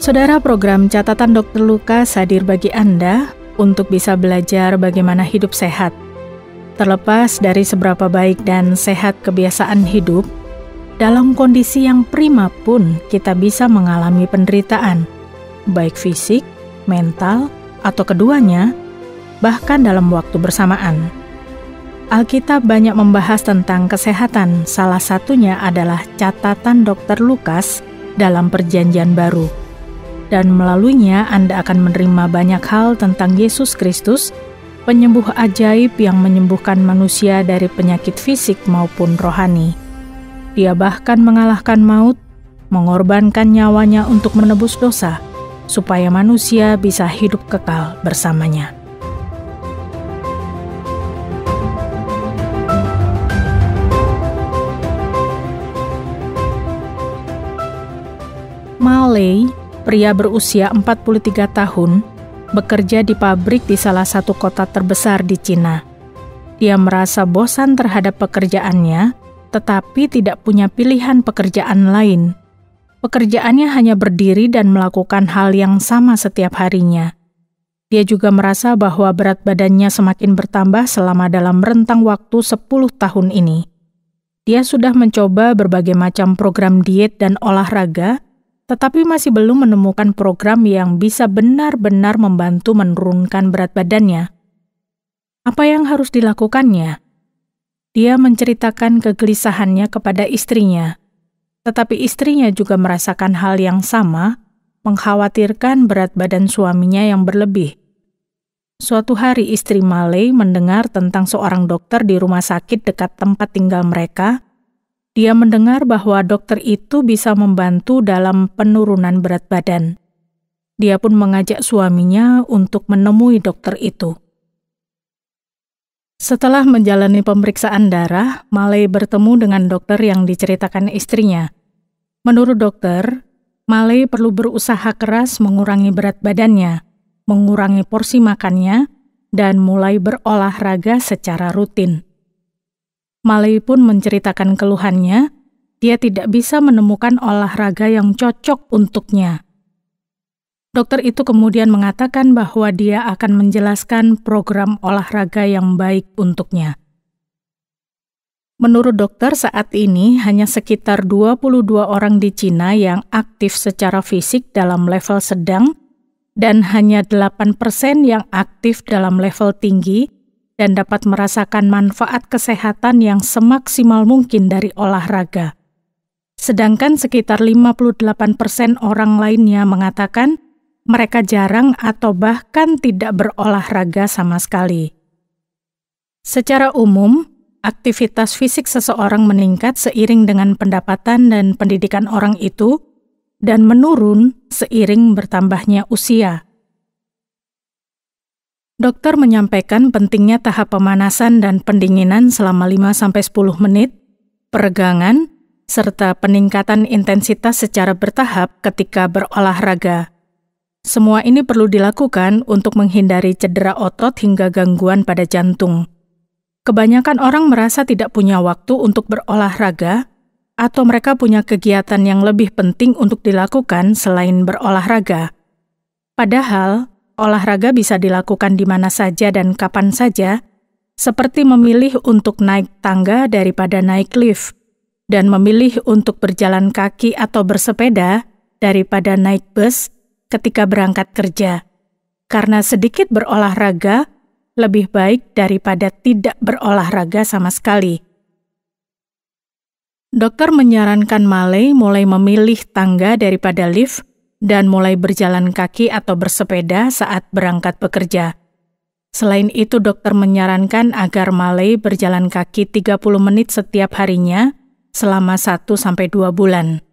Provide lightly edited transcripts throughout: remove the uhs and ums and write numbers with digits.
Saudara, program Catatan Dr. Lukas hadir bagi Anda untuk bisa belajar bagaimana hidup sehat. Terlepas dari seberapa baik dan sehat kebiasaan hidup, dalam kondisi yang prima pun kita bisa mengalami penderitaan, baik fisik, mental, atau keduanya, bahkan dalam waktu bersamaan. Alkitab banyak membahas tentang kesehatan, salah satunya adalah Catatan Dr. Lukas dalam Perjanjian Baru. Dan melaluinya Anda akan menerima banyak hal tentang Yesus Kristus, penyembuh ajaib yang menyembuhkan manusia dari penyakit fisik maupun rohani. Dia bahkan mengalahkan maut, mengorbankan nyawanya untuk menebus dosa, supaya manusia bisa hidup kekal bersamanya. Malay, pria berusia 43 tahun, bekerja di pabrik di salah satu kota terbesar di Cina. Dia merasa bosan terhadap pekerjaannya, tetapi tidak punya pilihan pekerjaan lain. Pekerjaannya hanya berdiri dan melakukan hal yang sama setiap harinya. Dia juga merasa bahwa berat badannya semakin bertambah selama dalam rentang waktu 10 tahun ini. Dia sudah mencoba berbagai macam program diet dan olahraga, tetapi masih belum menemukan program yang bisa benar-benar membantu menurunkan berat badannya. Apa yang harus dilakukannya? Dia menceritakan kegelisahannya kepada istrinya, tetapi istrinya juga merasakan hal yang sama, mengkhawatirkan berat badan suaminya yang berlebih. Suatu hari istri Malay mendengar tentang seorang dokter di rumah sakit dekat tempat tinggal mereka. Dia mendengar bahwa dokter itu bisa membantu dalam penurunan berat badan. Dia pun mengajak suaminya untuk menemui dokter itu. Setelah menjalani pemeriksaan darah, Malay bertemu dengan dokter yang diceritakan istrinya. Menurut dokter, Malay perlu berusaha keras mengurangi berat badannya, mengurangi porsi makannya, dan mulai berolahraga secara rutin. Malay pun menceritakan keluhannya, dia tidak bisa menemukan olahraga yang cocok untuknya. Dokter itu kemudian mengatakan bahwa dia akan menjelaskan program olahraga yang baik untuknya. Menurut dokter, saat ini hanya sekitar 22 orang di Cina yang aktif secara fisik dalam level sedang dan hanya 8% yang aktif dalam level tinggi dan dapat merasakan manfaat kesehatan yang semaksimal mungkin dari olahraga. Sedangkan sekitar 58% orang lainnya mengatakan mereka jarang atau bahkan tidak berolahraga sama sekali. Secara umum, aktivitas fisik seseorang meningkat seiring dengan pendapatan dan pendidikan orang itu dan menurun seiring bertambahnya usia. Dokter menyampaikan pentingnya tahap pemanasan dan pendinginan selama 5-10 menit, peregangan, serta peningkatan intensitas secara bertahap ketika berolahraga. Semua ini perlu dilakukan untuk menghindari cedera otot hingga gangguan pada jantung. Kebanyakan orang merasa tidak punya waktu untuk berolahraga, atau mereka punya kegiatan yang lebih penting untuk dilakukan selain berolahraga. Padahal, olahraga bisa dilakukan di mana saja dan kapan saja, seperti memilih untuk naik tangga daripada naik lift, dan memilih untuk berjalan kaki atau bersepeda daripada naik bus ketika berangkat kerja. Karena sedikit berolahraga lebih baik daripada tidak berolahraga sama sekali. Dokter menyarankan Malay mulai memilih tangga daripada lift, dan mulai berjalan kaki atau bersepeda saat berangkat bekerja. Selain itu, dokter menyarankan agar Malay berjalan kaki 30 menit setiap harinya selama 1-2 bulan.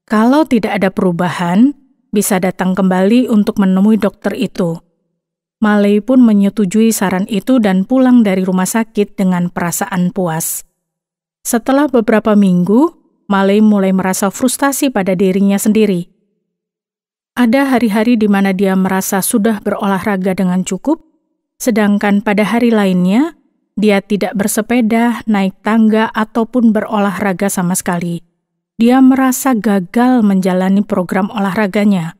Kalau tidak ada perubahan, bisa datang kembali untuk menemui dokter itu. Malay pun menyetujui saran itu dan pulang dari rumah sakit dengan perasaan puas. Setelah beberapa minggu, Malay mulai merasa frustasi pada dirinya sendiri. Ada hari-hari di mana dia merasa sudah berolahraga dengan cukup, sedangkan pada hari lainnya, dia tidak bersepeda, naik tangga, ataupun berolahraga sama sekali. Dia merasa gagal menjalani program olahraganya.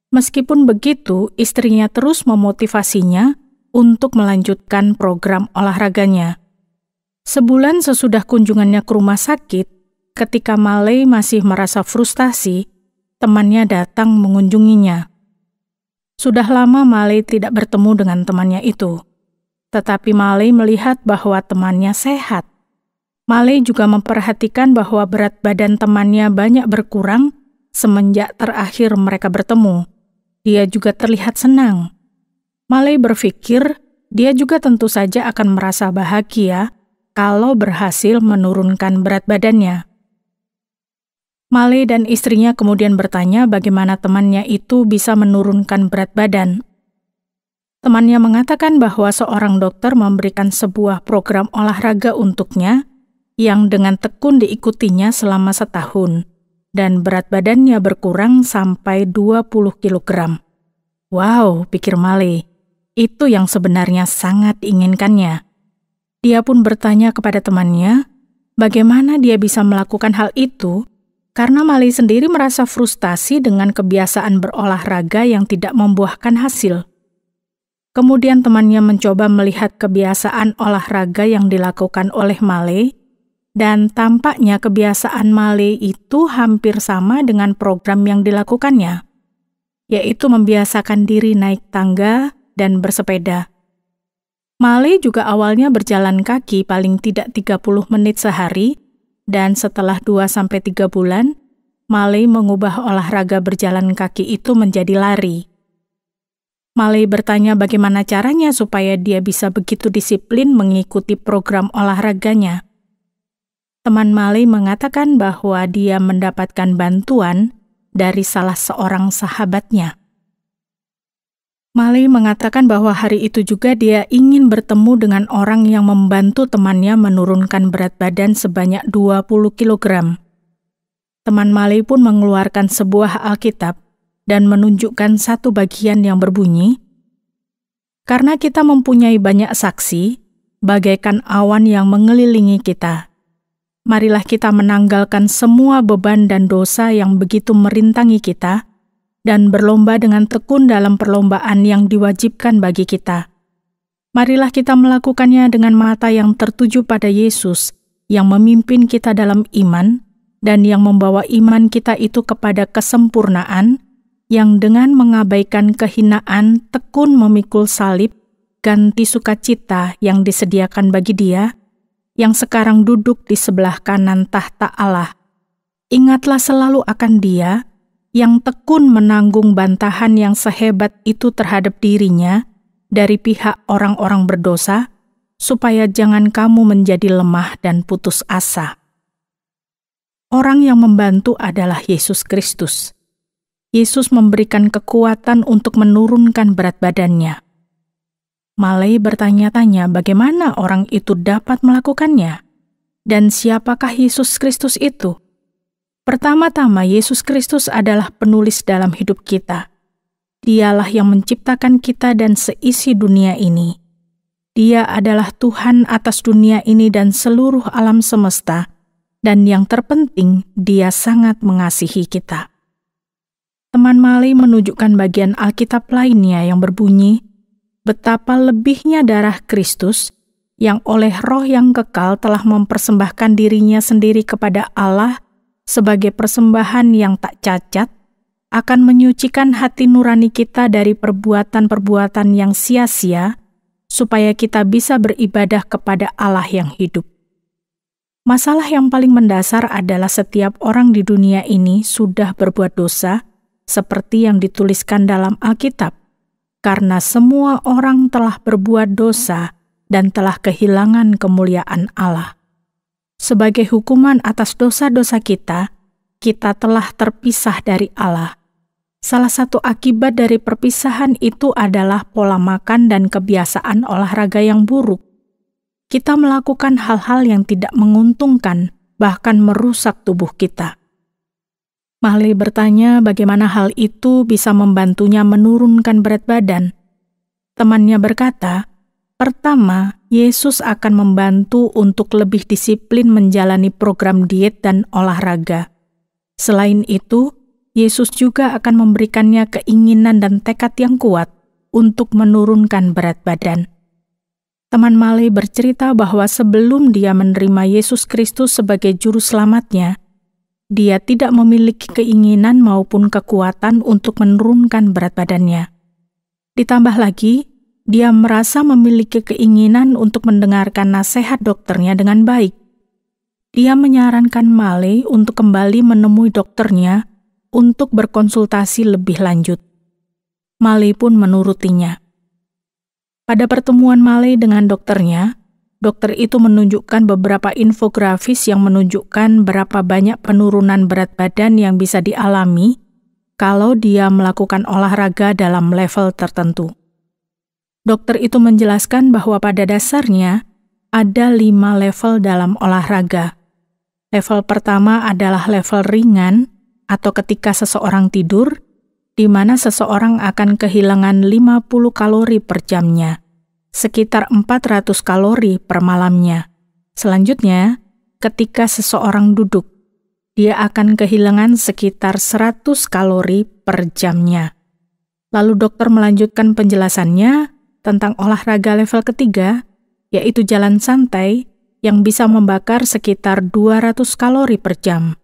Meskipun begitu, istrinya terus memotivasinya untuk melanjutkan program olahraganya. Sebulan sesudah kunjungannya ke rumah sakit, ketika Malay masih merasa frustasi, temannya datang mengunjunginya. Sudah lama Malay tidak bertemu dengan temannya itu, tetapi Malay melihat bahwa temannya sehat. Malay juga memperhatikan bahwa berat badan temannya banyak berkurang semenjak terakhir mereka bertemu. Dia juga terlihat senang. Malay berpikir dia juga tentu saja akan merasa bahagia kalau berhasil menurunkan berat badannya. Malay dan istrinya kemudian bertanya bagaimana temannya itu bisa menurunkan berat badan. Temannya mengatakan bahwa seorang dokter memberikan sebuah program olahraga untuknya yang dengan tekun diikutinya selama setahun, dan berat badannya berkurang sampai 20 kg. Wow, pikir Malay, itu yang sebenarnya sangat diinginkannya. Dia pun bertanya kepada temannya, bagaimana dia bisa melakukan hal itu, karena Malay sendiri merasa frustasi dengan kebiasaan berolahraga yang tidak membuahkan hasil. Kemudian temannya mencoba melihat kebiasaan olahraga yang dilakukan oleh Malay, dan tampaknya kebiasaan Malay itu hampir sama dengan program yang dilakukannya, yaitu membiasakan diri naik tangga dan bersepeda. Malay juga awalnya berjalan kaki paling tidak 30 menit sehari, dan setelah 2-3 bulan, Malay mengubah olahraga berjalan kaki itu menjadi lari. Malay bertanya bagaimana caranya supaya dia bisa begitu disiplin mengikuti program olahraganya. Teman Malay mengatakan bahwa dia mendapatkan bantuan dari salah seorang sahabatnya. Malay mengatakan bahwa hari itu juga dia ingin bertemu dengan orang yang membantu temannya menurunkan berat badan sebanyak 20 kg. Teman Malay pun mengeluarkan sebuah Alkitab dan menunjukkan satu bagian yang berbunyi, "Karena kita mempunyai banyak saksi, bagaikan awan yang mengelilingi kita. Marilah kita menanggalkan semua beban dan dosa yang begitu merintangi kita, dan berlomba dengan tekun dalam perlombaan yang diwajibkan bagi kita. Marilah kita melakukannya dengan mata yang tertuju pada Yesus, yang memimpin kita dalam iman, dan yang membawa iman kita itu kepada kesempurnaan, yang dengan mengabaikan kehinaan tekun memikul salib, ganti sukacita yang disediakan bagi Dia, yang sekarang duduk di sebelah kanan tahta Allah. Ingatlah selalu akan Dia, yang tekun menanggung bantahan yang sehebat itu terhadap dirinya dari pihak orang-orang berdosa, supaya jangan kamu menjadi lemah dan putus asa." Orang yang membantu adalah Yesus Kristus. Yesus memberikan kekuatan untuk menurunkan berat badannya. Malay bertanya-tanya bagaimana orang itu dapat melakukannya, dan siapakah Yesus Kristus itu? Pertama-tama, Yesus Kristus adalah penulis dalam hidup kita. Dialah yang menciptakan kita dan seisi dunia ini. Dia adalah Tuhan atas dunia ini dan seluruh alam semesta, dan yang terpenting, Dia sangat mengasihi kita. Teman Malay menunjukkan bagian Alkitab lainnya yang berbunyi, betapa lebihnya darah Kristus yang oleh Roh yang kekal telah mempersembahkan dirinya sendiri kepada Allah sebagai persembahan yang tak cacat, akan menyucikan hati nurani kita dari perbuatan-perbuatan yang sia-sia, supaya kita bisa beribadah kepada Allah yang hidup. Masalah yang paling mendasar adalah setiap orang di dunia ini sudah berbuat dosa, seperti yang dituliskan dalam Alkitab. Karena semua orang telah berbuat dosa dan telah kehilangan kemuliaan Allah. Sebagai hukuman atas dosa-dosa kita telah terpisah dari Allah. Salah satu akibat dari perpisahan itu adalah pola makan dan kebiasaan olahraga yang buruk. Kita melakukan hal-hal yang tidak menguntungkan, bahkan merusak tubuh kita. Malay bertanya bagaimana hal itu bisa membantunya menurunkan berat badan. Temannya berkata, pertama, Yesus akan membantu untuk lebih disiplin menjalani program diet dan olahraga. Selain itu, Yesus juga akan memberikannya keinginan dan tekad yang kuat untuk menurunkan berat badan. Teman Malay bercerita bahwa sebelum dia menerima Yesus Kristus sebagai juru selamatnya, dia tidak memiliki keinginan maupun kekuatan untuk menurunkan berat badannya. Ditambah lagi, dia merasa memiliki keinginan untuk mendengarkan nasihat dokternya dengan baik. Dia menyarankan Malay untuk kembali menemui dokternya untuk berkonsultasi lebih lanjut. Malay pun menurutinya. Pada pertemuan Malay dengan dokternya, dokter itu menunjukkan beberapa infografis yang menunjukkan berapa banyak penurunan berat badan yang bisa dialami kalau dia melakukan olahraga dalam level tertentu. Dokter itu menjelaskan bahwa pada dasarnya ada 5 level dalam olahraga. Level pertama adalah level ringan atau ketika seseorang tidur, di mana seseorang akan kehilangan 50 kalori per jamnya, sekitar 400 kalori per malamnya. Selanjutnya, ketika seseorang duduk, dia akan kehilangan sekitar 100 kalori per jamnya. Lalu dokter melanjutkan penjelasannya tentang olahraga level ketiga, yaitu jalan santai yang bisa membakar sekitar 200 kalori per jam.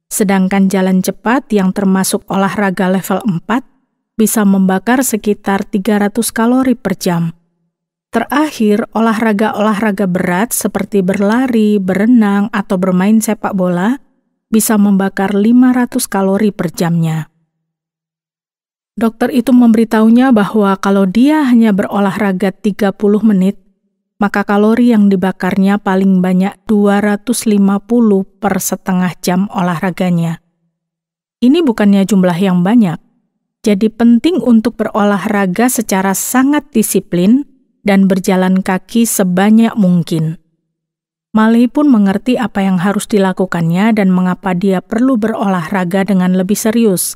Sedangkan jalan cepat yang termasuk olahraga level 4 bisa membakar sekitar 300 kalori per jam. Terakhir, olahraga-olahraga berat seperti berlari, berenang, atau bermain sepak bola bisa membakar 500 kalori per jamnya. Dokter itu memberitahunya bahwa kalau dia hanya berolahraga 30 menit, maka kalori yang dibakarnya paling banyak 250 per setengah jam olahraganya. Ini bukannya jumlah yang banyak, jadi penting untuk berolahraga secara sangat disiplin dan berjalan kaki sebanyak mungkin. Malay pun mengerti apa yang harus dilakukannya dan mengapa dia perlu berolahraga dengan lebih serius.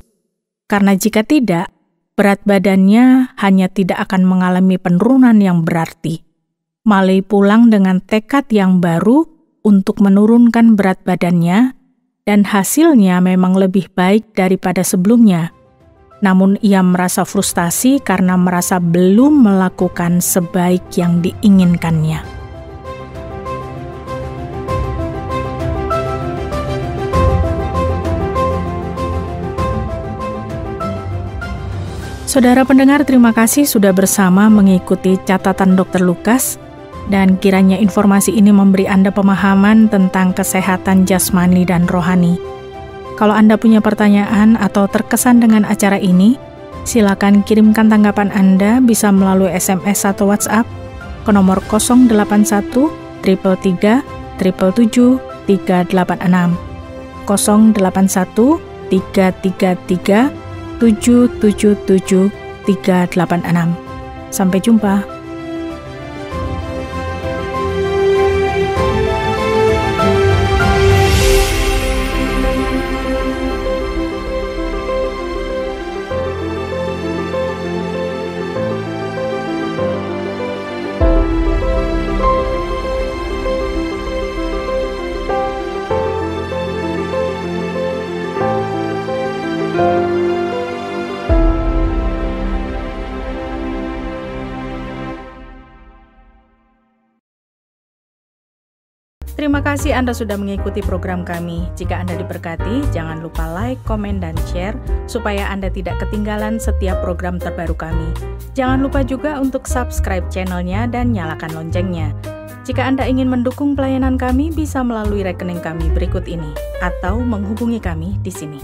Karena jika tidak, berat badannya hanya tidak akan mengalami penurunan yang berarti. Malay pulang dengan tekad yang baru untuk menurunkan berat badannya, dan hasilnya memang lebih baik daripada sebelumnya. Namun ia merasa frustasi karena merasa belum melakukan sebaik yang diinginkannya. Saudara pendengar, terima kasih sudah bersama mengikuti catatan Dr. Lukas. Dan kiranya informasi ini memberi Anda pemahaman tentang kesehatan jasmani dan rohani. Kalau Anda punya pertanyaan atau terkesan dengan acara ini, silakan kirimkan tanggapan Anda bisa melalui SMS atau WhatsApp ke nomor 081 333 777 386 081 333 777 386. Sampai jumpa. Terima kasih Anda sudah mengikuti program kami. Jika Anda diberkati, jangan lupa like, komen, dan share supaya Anda tidak ketinggalan setiap program terbaru kami. Jangan lupa juga untuk subscribe channelnya dan nyalakan loncengnya. Jika Anda ingin mendukung pelayanan kami, bisa melalui rekening kami berikut ini atau menghubungi kami di sini.